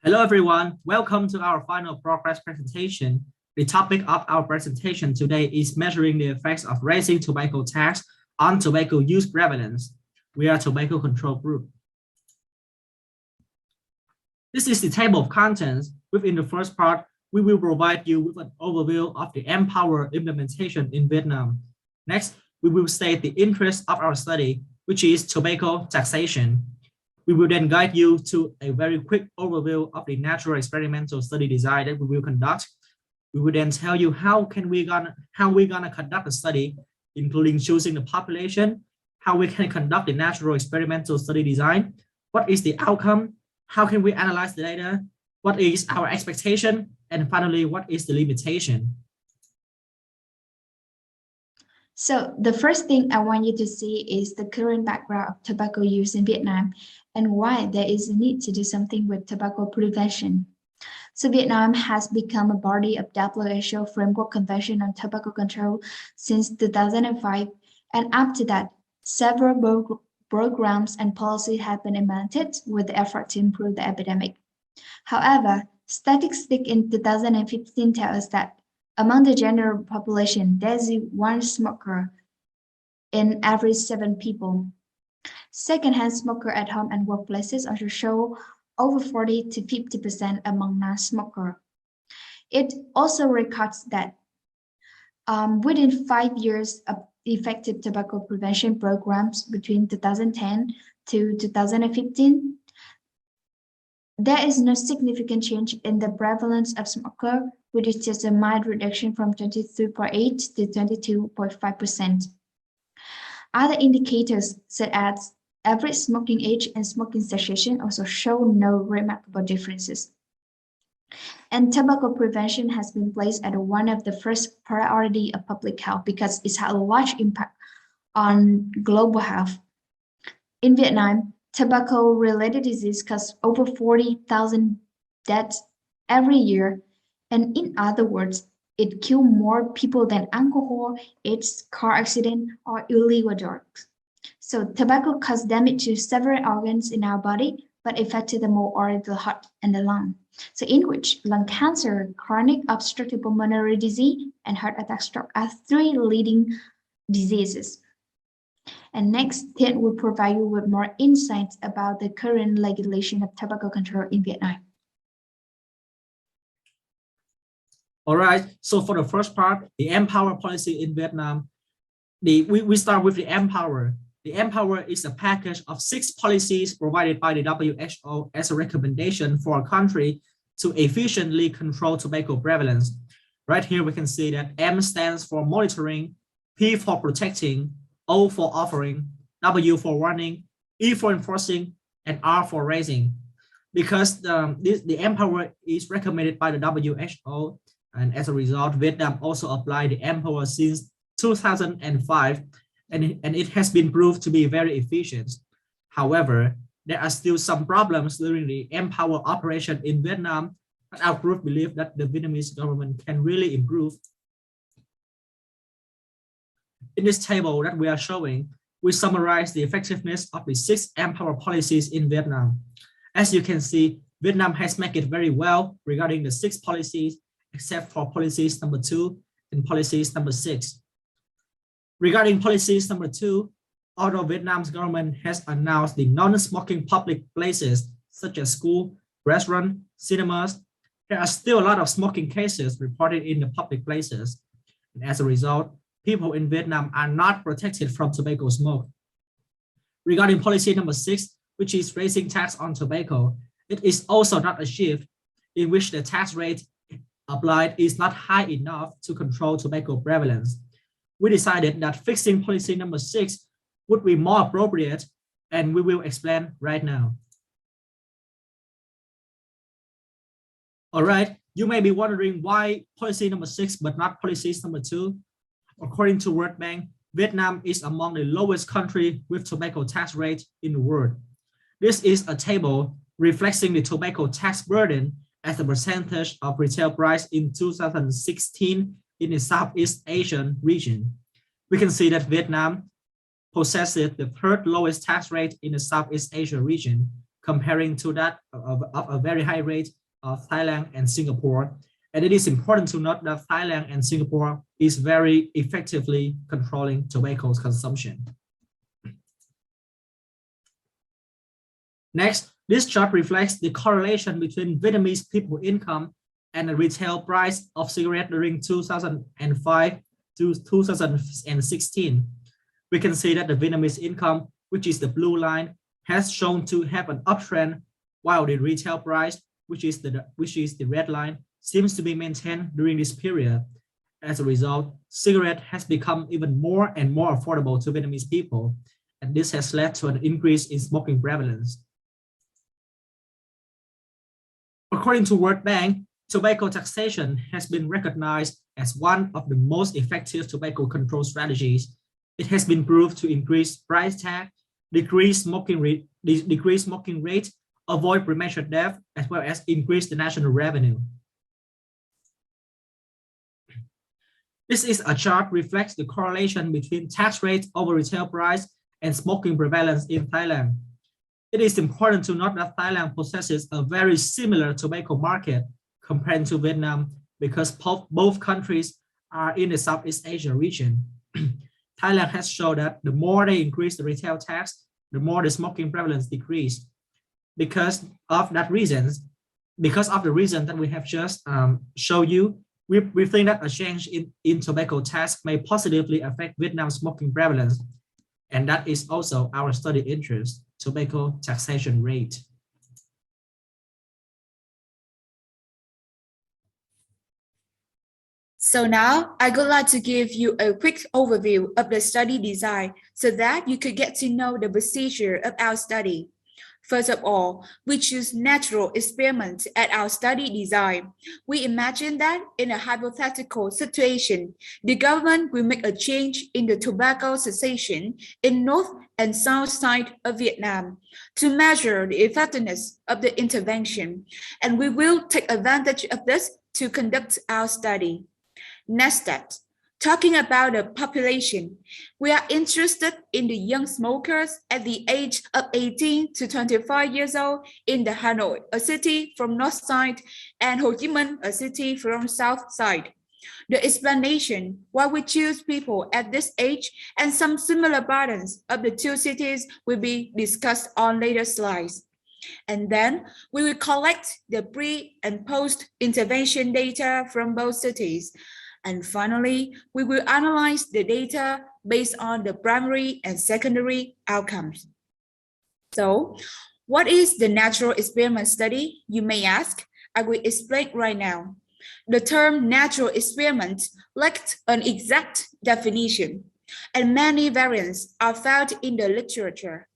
Hello, everyone. Welcome to our final progress presentation. The topic of our presentation today is measuring the effects of raising tobacco tax on tobacco use prevalence. We are tobacco control group. This is the table of contents. Within the first part, we will provide you with an overview of the Empower implementation in Vietnam. Next, we will state the interest of our study, which is tobacco taxation. We will then guide you to a very quick overview of the natural experimental study design that we will conduct. We will then tell you how we're gonna conduct the study, including choosing the population, how we can conduct the natural experimental study design, what is the outcome, how can we analyze the data, what is our expectation, and finally, what is the limitation. So the first thing I want you to see is the current background of tobacco use in Vietnam and why there is a need to do something with tobacco prevention. So Vietnam has become a body of WHO Framework Convention on Tobacco Control since 2005, and after that, several programs and policies have been implemented with the effort to improve the epidemic. However, statistics in 2015 tell us that among the general population, there's one smoker in every 7 people. Secondhand smoker at home and workplaces also show over 40 to 50% among non-smokers. It also records that within 5 years of effective tobacco prevention programs between 2010 to 2015, there is no significant change in the prevalence of smoker, which is just a mild reduction from 23.8 to 22.5%. Other indicators such as average smoking age and smoking cessation also show no remarkable differences. And tobacco prevention has been placed as one of the first priority of public health because it has a large impact on global health. In Vietnam, tobacco-related disease causes over 40,000 deaths every year, and in other words, it kills more people than alcohol, AIDS, car accident, or illegal drugs. So tobacco causes damage to several organs in our body, but affected the more are the heart and the lung. So in which lung cancer, chronic obstructive pulmonary disease, and heart attack stroke are 3 leading diseases. And next, Thiện will provide you with more insights about the current legislation of tobacco control in Vietnam. All right, so for the first part, the Empower policy in Vietnam, we start with the Empower. The Empower is a package of 6 policies provided by the WHO as a recommendation for a country to efficiently control tobacco prevalence. Right here, we can see that M stands for monitoring, P for protecting, O for offering, W for warning, E for enforcing, and R for raising. Because the Empower is recommended by the WHO, and as a result, Vietnam also applied the Empower since 2005, and it has been proved to be very efficient. However, there are still some problems during the Empower operation in Vietnam, but our group believes that the Vietnamese government can really improve. In this table that we are showing, we summarize the effectiveness of the 6 Empower policies in Vietnam. As you can see, Vietnam has made it very well regarding the 6 policies, except for policies number 2 and policies number 6. Regarding policies number 2, although Vietnam's government has announced the non-smoking public places such as school, restaurant, cinemas, there are still a lot of smoking cases reported in the public places. And as a result, people in Vietnam are not protected from tobacco smoke. Regarding policy number 6, which is raising tax on tobacco, it is also not achieved, in which the tax rate applied is not high enough to control tobacco prevalence. We decided that fixing policy number 6 would be more appropriate, and we will explain right now. All right, you may be wondering why policy number 6 but not policies number 2. According to World Bank, Vietnam is among the lowest country with tobacco tax rate in the world. This is a table reflecting the tobacco tax burden as a percentage of retail price in 2016 in the Southeast Asian region. We can see that Vietnam possesses the 3rd lowest tax rate in the Southeast Asia region, comparing to that of a very high rate of Thailand and Singapore. And it is important to note that Thailand and Singapore is very effectively controlling tobacco consumption. Next, this chart reflects the correlation between Vietnamese people income and the retail price of cigarettes during 2005 to 2016. We can see that the Vietnamese income, which is the blue line, has shown to have an uptrend, while the retail price, which is the red line, seems to be maintained during this period. As a result, cigarette has become even more and more affordable to Vietnamese people, and this has led to an increase in smoking prevalence. According to World Bank, tobacco taxation has been recognized as one of the most effective tobacco control strategies. It has been proved to increase price tag, decrease smoking rate, avoid premature death, as well as increase the national revenue. This is a chart reflects the correlation between tax rate over retail price and smoking prevalence in Thailand. It is important to note that Thailand possesses a very similar tobacco market compared to Vietnam because both countries are in the Southeast Asia region. Thailand has shown that the more they increase the retail tax, the more the smoking prevalence decrease. Because of the reason that we have just shown you, we think that a change in tobacco tax may positively affect Vietnam's smoking prevalence. And that is also our study interest, tobacco taxation rate. So now I would like to give you a quick overview of the study design so that you could get to know the procedure of our study. First of all, we choose natural experiments at our study design. We imagine that in a hypothetical situation, the government will make a change in the tobacco cessation in north and south side of Vietnam to measure the effectiveness of the intervention, and we will take advantage of this to conduct our study. Next step, talking about the population, we are interested in the young smokers at the age of 18 to 25 years old in the Hanoi, a city from north side, and Ho Chi Minh, a city from south side. The explanation why we choose people at this age and some similar patterns of the two cities will be discussed on later slides. And then we will collect the pre and post intervention data from both cities. And finally, we will analyze the data based on the primary and secondary outcomes. So, what is the natural experiment study, you may ask? I will explain right now. The term natural experiment lacks an exact definition, and many variants are found in the literature.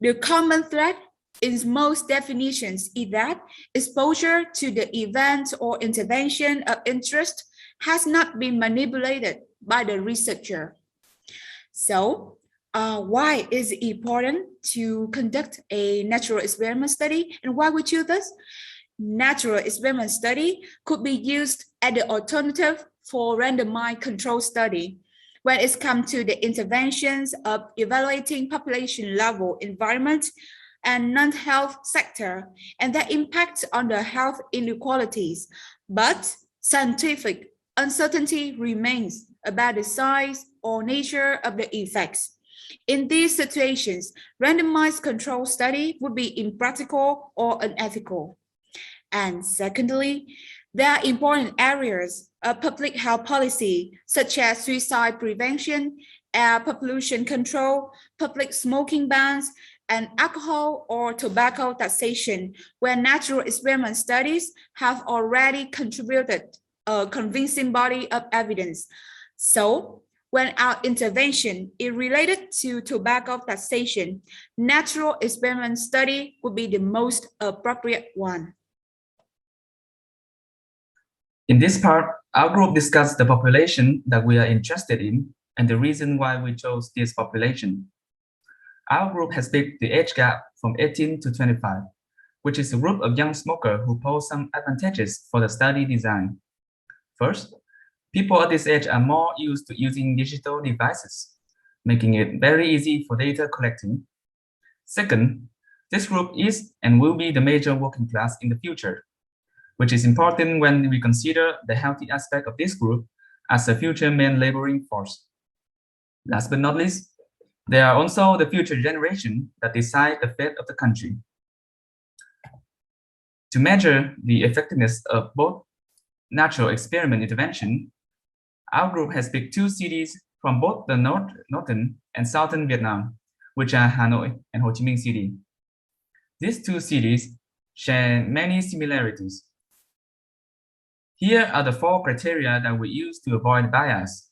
The common thread in most definitions is that exposure to the event or intervention of interest has not been manipulated by the researcher. So, why is it important to conduct a natural experiment study, and why we choose this? Natural experiment study could be used as the alternative for randomized control study when it comes to the interventions of evaluating population level environment and non-health sector and their impact on the health inequalities. But scientific uncertainty remains about the size or nature of the effects. In these situations, randomized control study would be impractical or unethical. And secondly, there are important areas of public health policy, such as suicide prevention, air pollution control, public smoking bans, and alcohol or tobacco taxation, where natural experiment studies have already contributed a convincing body of evidence. So, when our intervention is related to tobacco taxation, natural experiment study would be the most appropriate one. In this part, our group discussed the population that we are interested in and the reason why we chose this population. Our group has picked the age gap from 18 to 25, which is a group of young smokers who pose some advantages for the study design. First, people at this age are more used to using digital devices, making it very easy for data collecting. Second, This group is and will be the major working class in the future, which is important when we consider the healthy aspect of this group as a future main laboring force. Last but not least, they are also the future generation that decide the fate of the country. To measure the effectiveness of both natural experiment intervention, our group has picked two cities from both the northern and southern Vietnam, which are Hanoi and Ho Chi Minh City. These two cities share many similarities. Here are the 4 criteria that we use to avoid bias.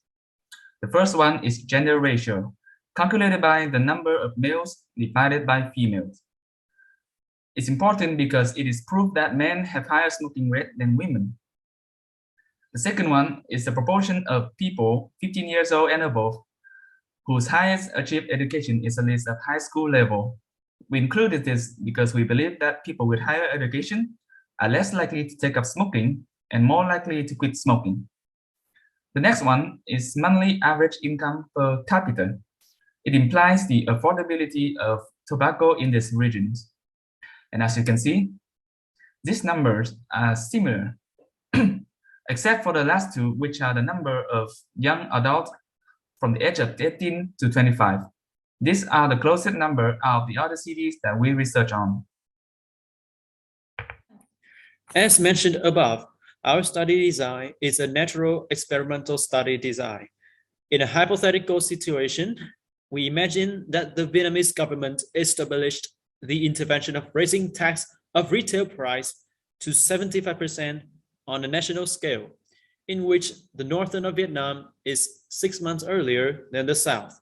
The first one is gender ratio, calculated by the number of males divided by females. It's important because it is proof that men have higher smoking rate than women. The second one is the proportion of people 15 years old and above whose highest achieved education is at least at high school level. We included this because we believe that people with higher education are less likely to take up smoking and more likely to quit smoking. The next one is monthly average income per capita. It implies the affordability of tobacco in these regions. And as you can see, these numbers are similar, except for the last two, which are the number of young adults from the age of 18 to 25. These are the closest number of the other cities that we research on. As mentioned above, our study design is a natural experimental study design. In a hypothetical situation, we imagine that the Vietnamese government established the intervention of raising tax of retail price to 75% on a national scale, in which the northern of Vietnam is 6 months earlier than the south.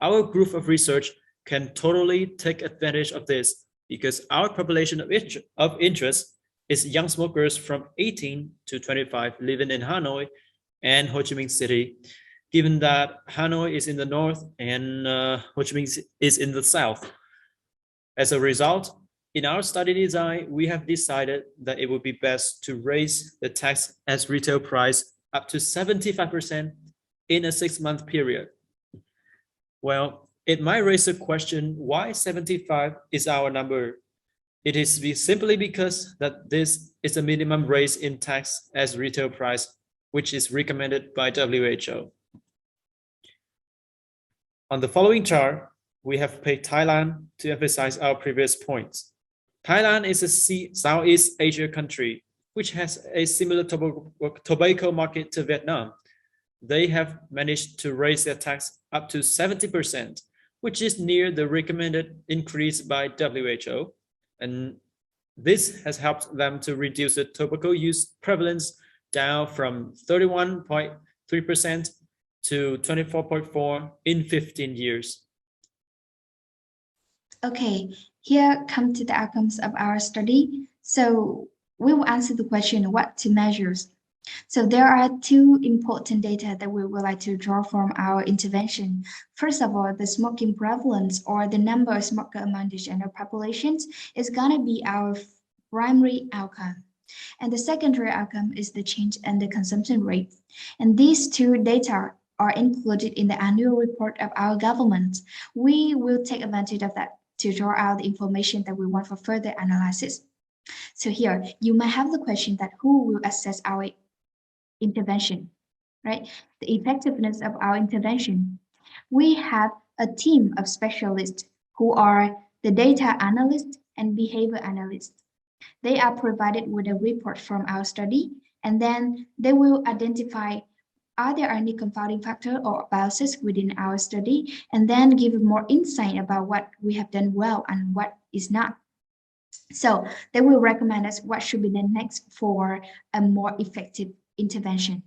Our group of research can totally take advantage of this because our population of interest is young smokers from 18 to 25 living in Hanoi and Ho Chi Minh City, given that Hanoi is in the north and Ho Chi Minh is in the south. As a result, in our study design, we have decided that it would be best to raise the tax as retail price up to 75% in a 6-month period. Well, it might raise a question why 75 is our number. It is simply because that this is a minimum raise in tax as retail price, which is recommended by WHO. On the following chart, we have picked Thailand to emphasize our previous points. Thailand is a Southeast Asia country, which has a similar tobacco market to Vietnam. They have managed to raise their tax up to 70%, which is near the recommended increase by WHO. And this has helped them to reduce the tobacco use prevalence down from 31.3% to 24.4% in 15 years. Okay, here come to the outcomes of our study. So we will answer the question, what to measure? So there are 2 important data that we would like to draw from our intervention. First of all, the smoking prevalence, or the number of smokers among the general populations, is gonna be our primary outcome. And the secondary outcome is the change in the consumption rate. And these 2 data are included in the annual report of our government. We will take advantage of that to draw out the information that we want for further analysis. So here, you might have the question that who will assess our intervention, right? The effectiveness of our intervention. We have a team of specialists who are the data analysts and behavior analysts. They are provided with a report from our study, and then they will identify are there any confounding factor or biases within our study, and then give more insight about what we have done well and what is not. So they will recommend us what should be the next for a more effective intervention.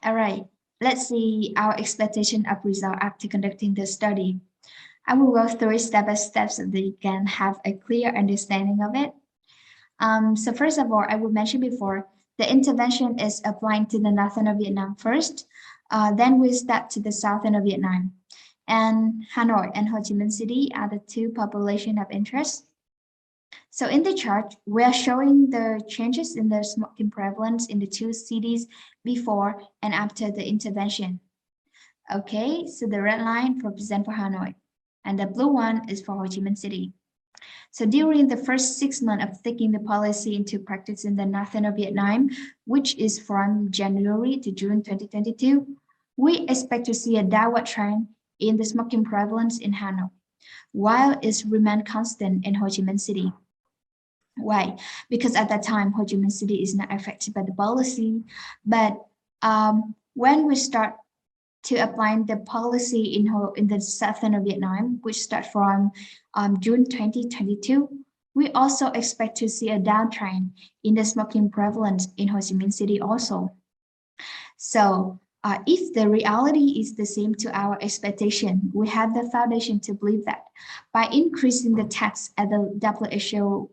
All right, let's see our expectation of result after conducting the study. I will go through it step by step so that you can have a clear understanding of it. So first of all, I will mention before, the intervention is applying to the northern of Vietnam first, then we step to the southern of Vietnam. And Hanoi and Ho Chi Minh City are the 2 populations of interest. So in the chart, we are showing the changes in the smoking prevalence in the 2 cities before and after the intervention. Okay, so the red line represents for Hanoi, and the blue one is for Ho Chi Minh City. So during the first 6 months of taking the policy into practice in the northern of Vietnam, which is from January to June 2022, we expect to see a downward trend in the smoking prevalence in Hanoi, while it remained constant in Ho Chi Minh City. Why? Because at that time, Ho Chi Minh City is not affected by the policy, but when we start to apply the policy in the southern of Vietnam, which start from June 2022, we also expect to see a downtrend in the smoking prevalence in Ho Chi Minh City also. So if the reality is the same to our expectation, we have the foundation to believe that by increasing the tax at the WHO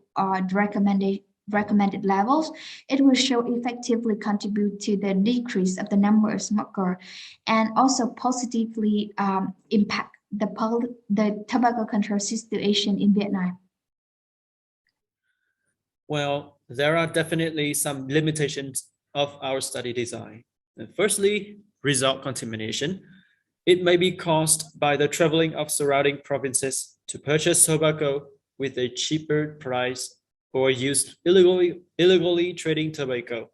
recommended levels, it will show effectively contribute to the decrease of the number of smokers and also positively impact the tobacco control situation in Vietnam. Well, there are definitely some limitations of our study design. Firstly, result contamination. It may be caused by the traveling of surrounding provinces to purchase tobacco with a cheaper price or use illegally trading tobacco.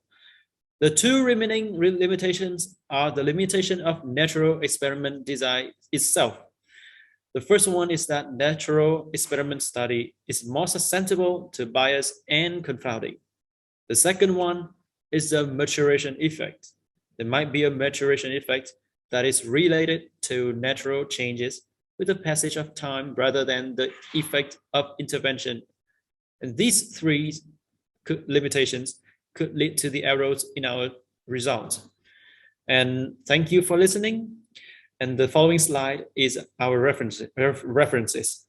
The two remaining limitations are the limitation of natural experiment design itself. The first one is that natural experiment study is more susceptible to bias and confounding. The second one is the maturation effect. There might be a maturation effect that is related to natural changes with the passage of time rather than the effect of intervention. And these three limitations could lead to the errors in our results. And thank you for listening. And the following slide is our references.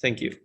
Thank you.